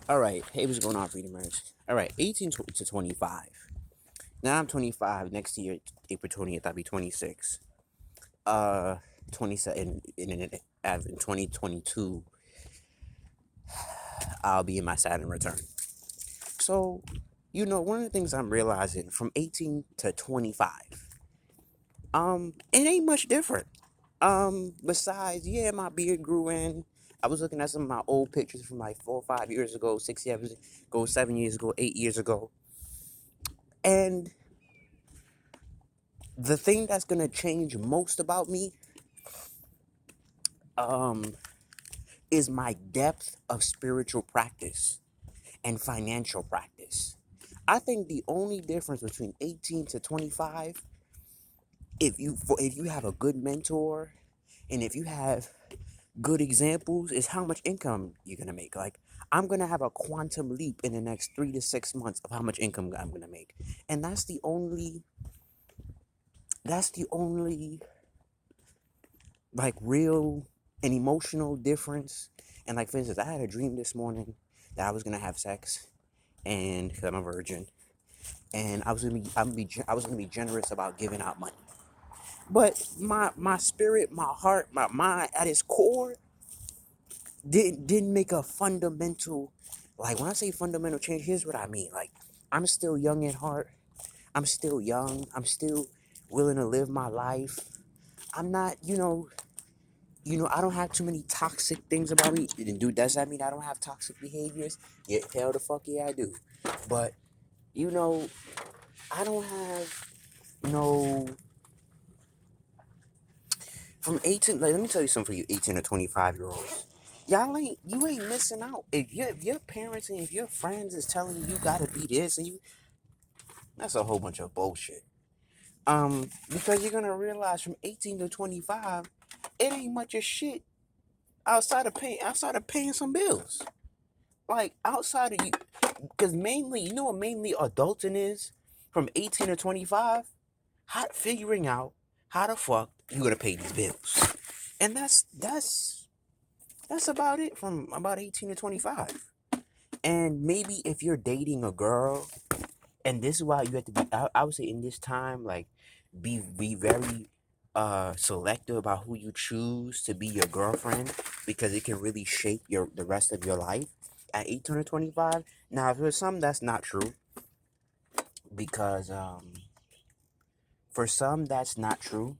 All right. Hey, what's going on, Freedomers? All right, 18 to 25. Now I'm 25. Next year, April 20th, I'll be 26. 27 in 2022, I'll be in my Saturn return. So, one of the things I'm realizing from 18 to 25, it ain't much different. Besides, yeah, my beard grew in. I was looking at some of my old pictures from like 4 or 5 years ago, 6 years ago, 7 years ago, 8 years ago. And the thing that's gonna change most about me, um, is my depth of spiritual practice and financial practice. I think the only difference between 18 to 25, if you have a good mentor and if you have good examples, is how much income you're gonna make. Like, I'm gonna have a quantum leap in the next 3 to 6 months of how much income I'm gonna make, and that's the only like real and emotional difference. And like, for instance, I had a dream this morning that I was gonna have sex, and because I'm a virgin, and I was gonna be generous about giving out money. But my spirit, my heart, my mind, at its core, didn't make a fundamental, like, when I say fundamental change, here's what I mean. Like, I'm still young at heart. I'm still young. I'm still willing to live my life. I'm not, I don't have too many toxic things about me. And dude, does that mean I don't have toxic behaviors? Yeah, hell the fuck yeah, I do. But, you know, I don't have no, from 18, like, let me tell you something for you 18 to 25-year-olds. You ain't missing out. If your parents and if your friends is telling you gotta be this and that's a whole bunch of bullshit. Because you're gonna realize from 18 to 25, it ain't much of shit outside of paying some bills. Like, outside of you, because mainly, you know what mainly adulting is from 18 to 25? Figuring out how the fuck you gonna pay these bills. And that's about it from about 18 to 25. And maybe if you're dating a girl, and this is why you have to be, I would say in this time, like, be very selective about who you choose to be your girlfriend, because it can really shape the rest of your life at 18 or 25. Now, for some, that's not true, because for some, that's not true,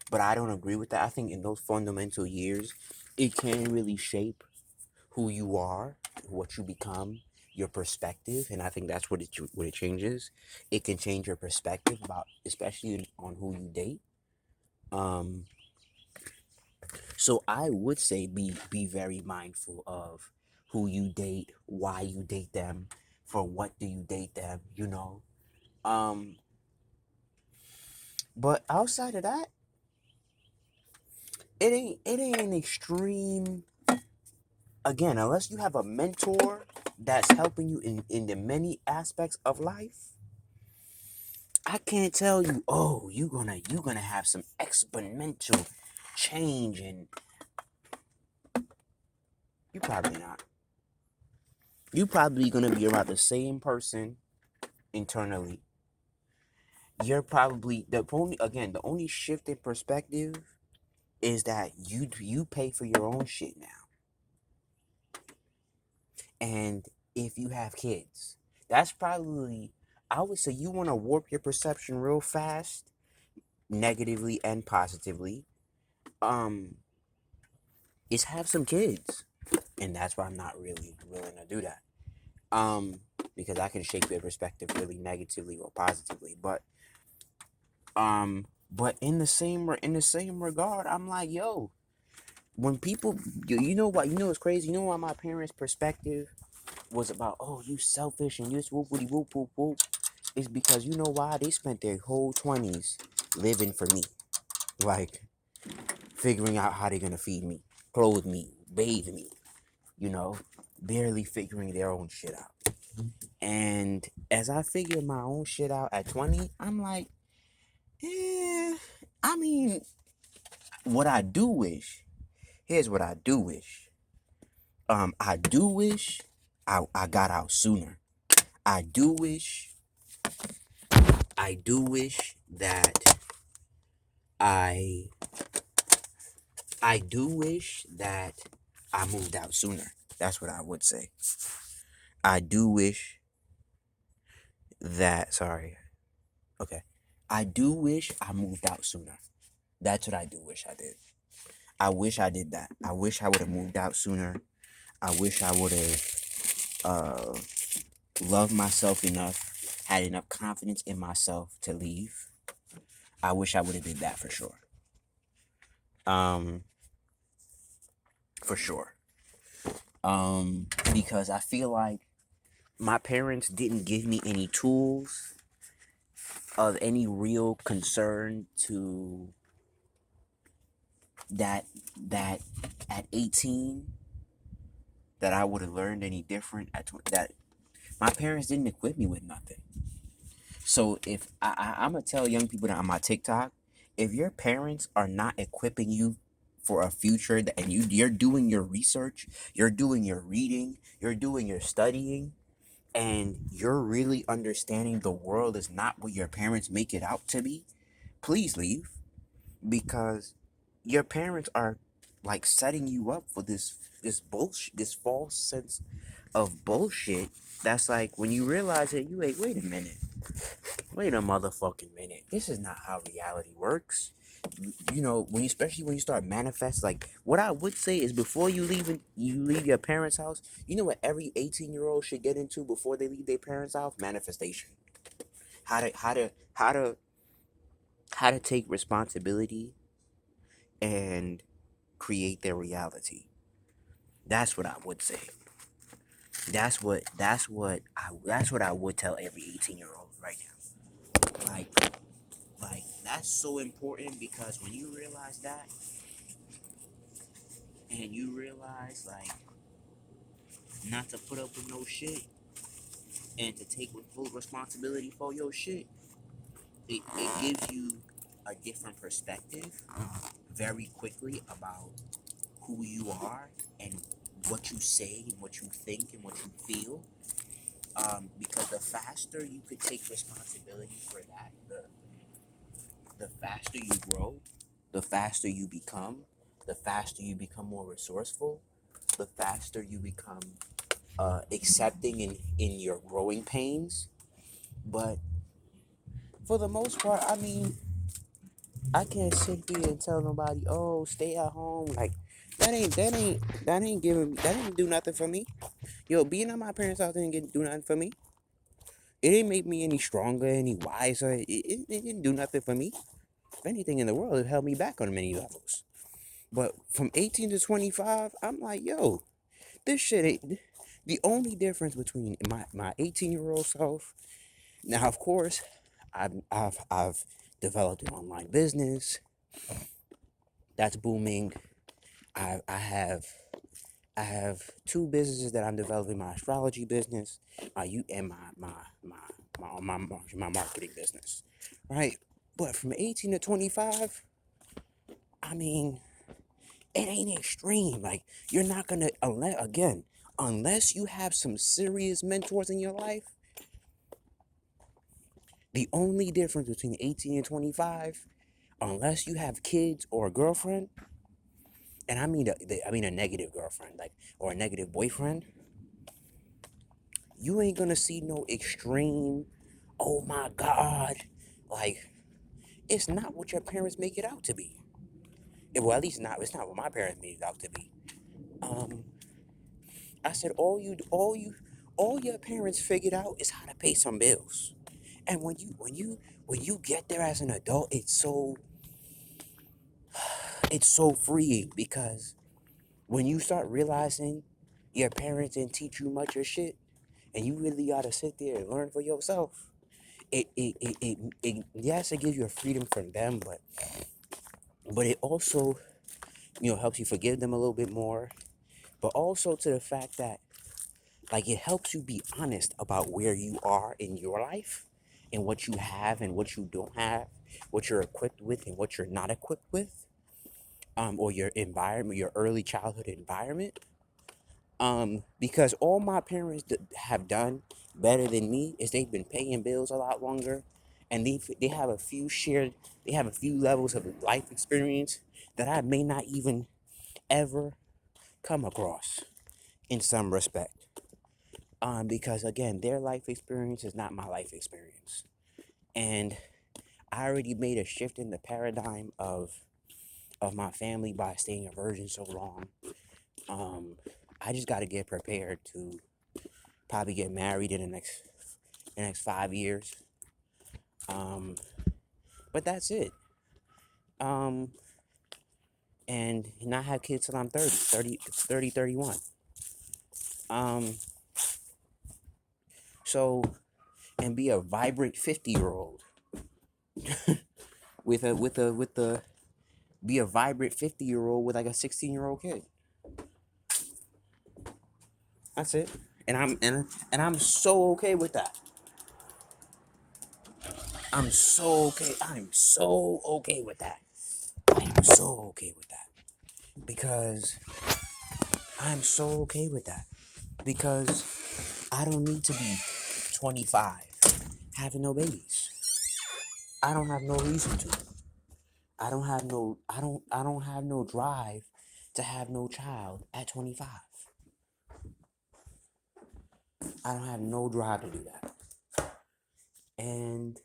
but I don't agree with that. I think in those fundamental years, it can really shape who you are, what you become, your perspective, and I think that's what it changes. It can change your perspective about, especially on who you date. Um, so I would say be very mindful of who you date, why you date them, for what do you date them, you know. Um, but outside of that, it ain't an extreme. Again, unless you have a mentor that's helping you in the many aspects of life, I can't tell you, oh, you gonna have some exponential change, and you probably not. You probably gonna be around the same person internally. You're probably the only shift in perspective is that you pay for your own shit now. And if you have kids, that's probably, I would say, you want to warp your perception real fast, negatively and positively. Um, is have some kids, and that's why I'm not really willing to do that. Um, because I can shape your perspective really negatively or positively. But in the same regard, I'm like, yo, when people, you know what, what's crazy? You know why my parents' perspective was about, oh, you selfish and you just whoop whoop whoop whoop, is because, you know why, they spent their whole 20s living for me, like, figuring out how they're gonna feed me, clothe me, bathe me, you know, barely figuring their own shit out. And as I figured my own shit out at 20, I'm like, eh, I mean, what I do wish, here's what I do wish. I do wish I got out sooner. I do wish I do wish that I I do wish that I moved out sooner. That's what I would say. I do wish that sorry. Okay. I do wish I moved out sooner. That's what I do wish I did. I wish I did that. I wish I would have moved out sooner. I wish I would have uh loved myself enough, had enough confidence in myself to leave. I wish I would have did that for sure. Um for sure. Because I feel like my parents didn't give me any tools of any real concern to that that at 18 that I would have learned any different that my parents didn't equip me with nothing. So if I'm gonna tell young people that on my TikTok, if your parents are not equipping you for a future that, and you're doing your research, you're doing your reading, you're doing your studying, and you're really understanding the world is not what your parents make it out to be, please leave, because your parents are like setting you up for this bullshit, this false sense of bullshit. That's like when you realize it, you like, wait a minute. Wait a motherfucking minute. This is not how reality works. You know, when you, especially when you start manifest, like what I would say is before you leave your parents' house, you know what every 18-year-old should get into before they leave their parents' house? Manifestation. How to how to take responsibility and create their reality. That's what I would say. That's what I would tell every 18-year-old right now. Like that's so important because when you realize that and you realize like not to put up with no shit and to take full responsibility for your shit, it gives you a different perspective very quickly about who you are and what you say and what you think and what you feel. Because the faster you could take responsibility for that, the faster you grow, the faster you become, the faster you become more resourceful, the faster you become accepting in your growing pains. But for the most part, I mean, I can't sit here and tell nobody, oh, stay at home. Like that ain't do nothing for me. Yo, being at my parents' house do nothing for me. It didn't make me any stronger, any wiser. It didn't do nothing for me. If anything in the world, it held me back on many levels. But from 18 to 25, I'm like, yo, this shit ain't. The only difference between my 18-year-old self, now, of course, I've developed an online business that's booming. I have I have two businesses that I'm developing: my astrology business, my you and my marketing business, right? But from 18 to 25, I mean, it ain't extreme. Like you're not gonna unless you have some serious mentors in your life. The only difference between 18 and 25, unless you have kids or a girlfriend, and I mean a negative girlfriend, like or a negative boyfriend, you ain't gonna see no extreme. Oh my God, like it's not what your parents make it out to be. Well, at least not. It's not what my parents made it out to be. Um, I said all your parents figured out is how to pay some bills. And when you get there as an adult, it's so freeing because when you start realizing your parents didn't teach you much of shit and you really gotta sit there and learn for yourself, it yes, it gives you a freedom from them, but it also, helps you forgive them a little bit more, but also to the fact that like it helps you be honest about where you are in your life and what you have and what you don't have, what you're equipped with and what you're not equipped with, or your environment, your early childhood environment. Because all my parents have done better than me is they've been paying bills a lot longer, and they have a few shared, they have a few levels of life experience that I may not even ever come across in some respect. Because again, their life experience is not my life experience, and I already made a shift in the paradigm of my family by staying a virgin so long. I just got to get prepared to probably get married in the next 5 years. Um, but that's it. Um, and not have kids till I'm 31. Um, so and be a vibrant 50-year-old with a be a vibrant 50-year-old with like a 16-year-old kid. That's it. And I'm so okay with that. I'm so okay. I'm so okay with that. I am so okay with that. Because I'm so okay with that. Because I don't need to be 25 having no babies. I don't have no reason to. I don't have no drive to have no child at 25. I don't have no drive to do that. And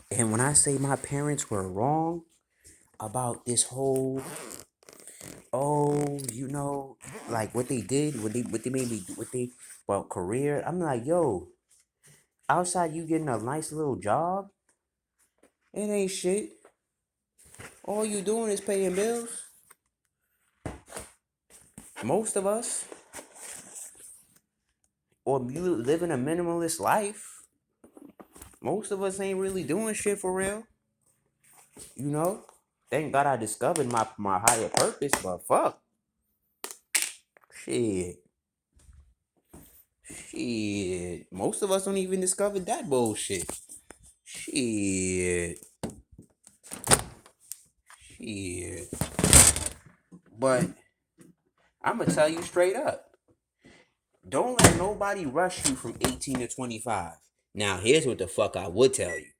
when I say my parents were wrong about this whole, oh, like what they did, what they made me do, well, career, I'm like, yo, outside you getting a nice little job, it ain't shit. All you doing is paying bills. Most of us, or you living a minimalist life, most of us ain't really doing shit for real. You know? Thank God I discovered my higher purpose, but fuck. Shit. Shit. Most of us don't even discover that bullshit. Shit. Shit. But I'm gonna tell you straight up. Don't let nobody rush you from 18 to 25. Now, here's what the fuck I would tell you.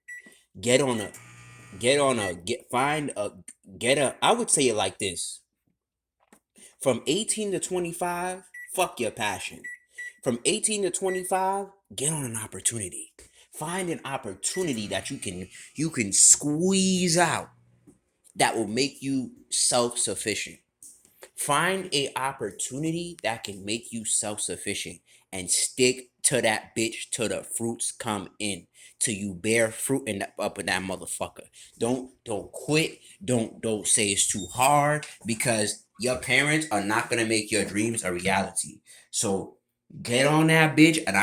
Get on a find a get a I would say it like this. From 18 to 25, fuck your passion. From 18 to 25, get on an opportunity. Find an opportunity that you can squeeze out that will make you self-sufficient. Find a opportunity that can make you self-sufficient and stick to that bitch till the fruits come in. Till you bear fruit up in that motherfucker. Don't quit. Don't say it's too hard, because your parents are not gonna make your dreams a reality. So get on that bitch, and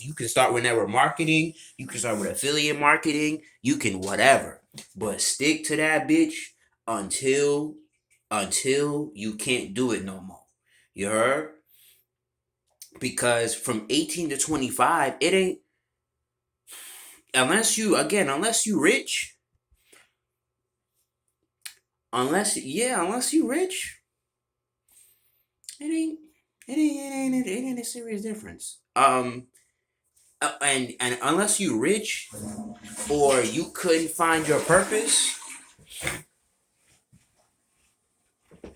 you can start with network marketing, you can start with affiliate marketing, you can whatever. But stick to that bitch until you can't do it no more. You heard? Because from 18 to 25, it ain't, unless you rich, unless you rich, it ain't a serious difference. And unless you rich or you couldn't find your purpose,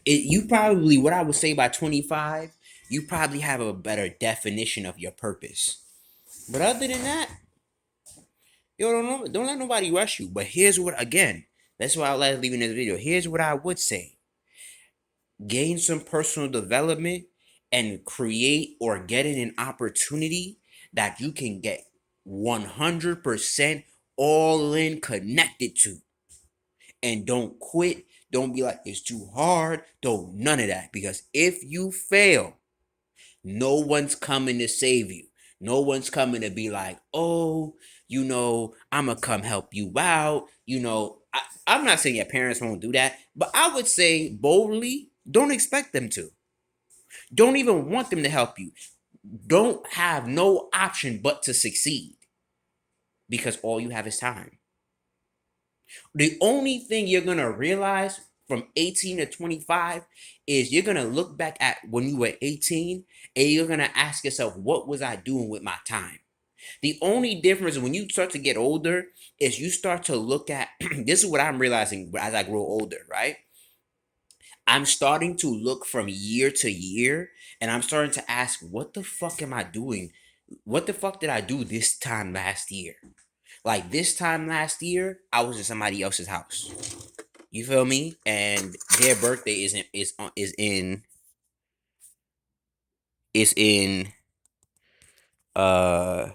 you probably, what I would say by 25, you probably have a better definition of your purpose. But other than that, yo, don't let nobody rush you. But here's what, again, that's why I like leaving this video. Here's what I would say: gain some personal development and create or get in an opportunity that you can get 100% all in connected to. And don't quit. Don't be like, it's too hard. Don't, none of that. Because if you fail, no one's coming to save you. No one's coming to be like, oh, I'm going to come help you out. I'm not saying your parents won't do that, but I would say boldly, don't expect them to. Don't even want them to help you. Don't have no option but to succeed, because all you have is time. The only thing you're going to realize from 18 to 25 is you're gonna look back at when you were 18 and you're gonna ask yourself, what was I doing with my time? The only difference when you start to get older is you start to look at this is what I'm realizing as I grow older, right? I'm starting to look from year to year and I'm starting to ask, what the fuck am I doing? What the fuck did I do this time last year? Like this time last year, I was in somebody else's house. You feel me? And their birthday is in uh